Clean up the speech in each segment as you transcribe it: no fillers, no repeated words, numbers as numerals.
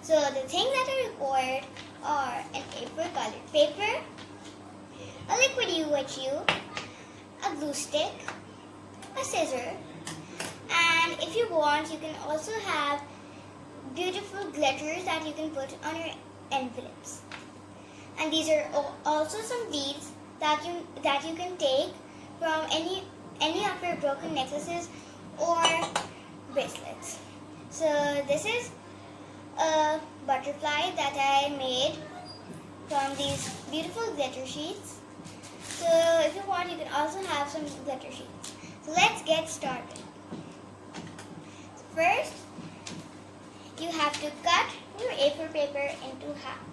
So the things that are required are an A4 colored paper, a liquid UHU, a glue stick, a scissor, and if you want, you can also have beautiful glitters that you can put on your envelopes. And these are also some beads that you can take from any of your broken necklaces or bracelets. So this is a butterfly that I made from these beautiful glitter sheets. So if you want, you can also have some glitter sheets. So let's get started. First, you have to cut your A4 paper into half.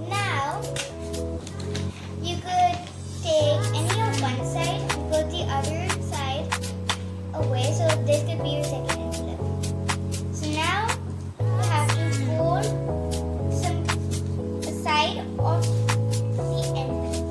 Now, you could take any of one side and put the other side away, so this could be your second envelope. So now, you have to fold a side of the envelope.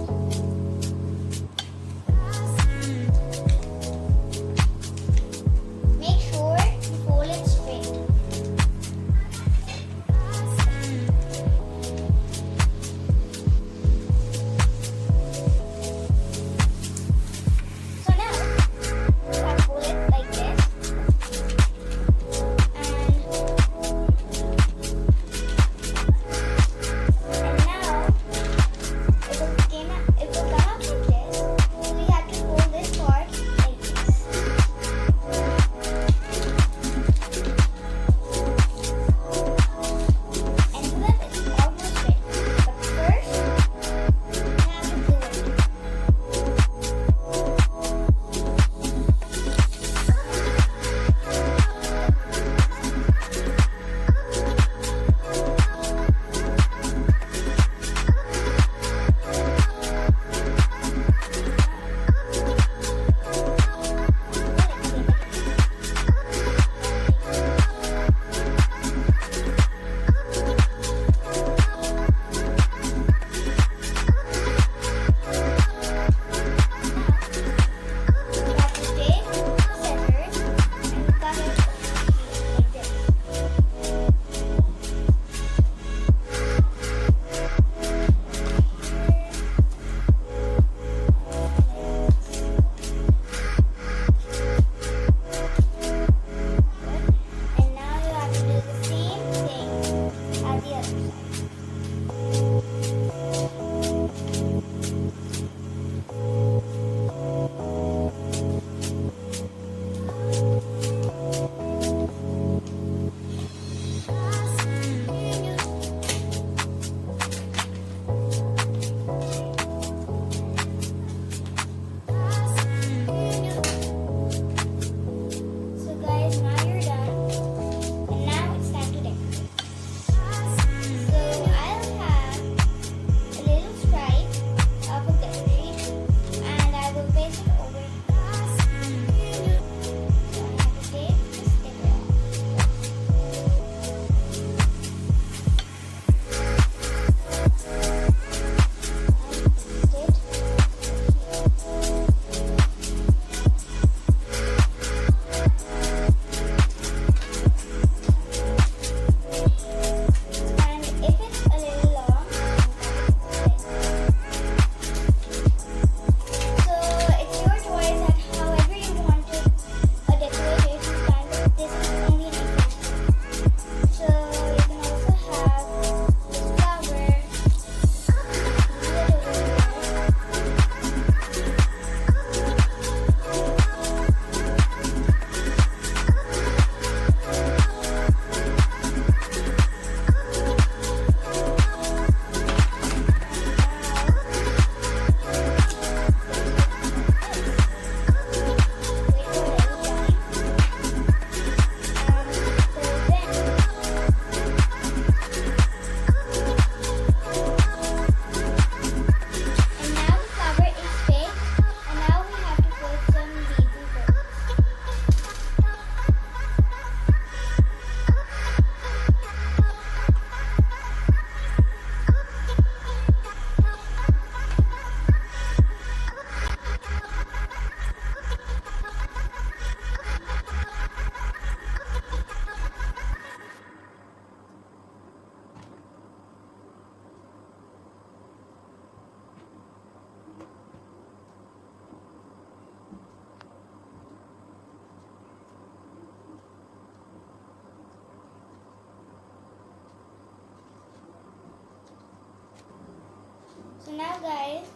So now guys,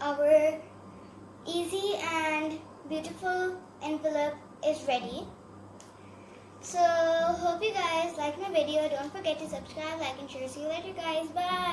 our easy and beautiful envelope is ready. So hope you guys like my video. Don't forget to subscribe, like and share. See you later guys. Bye.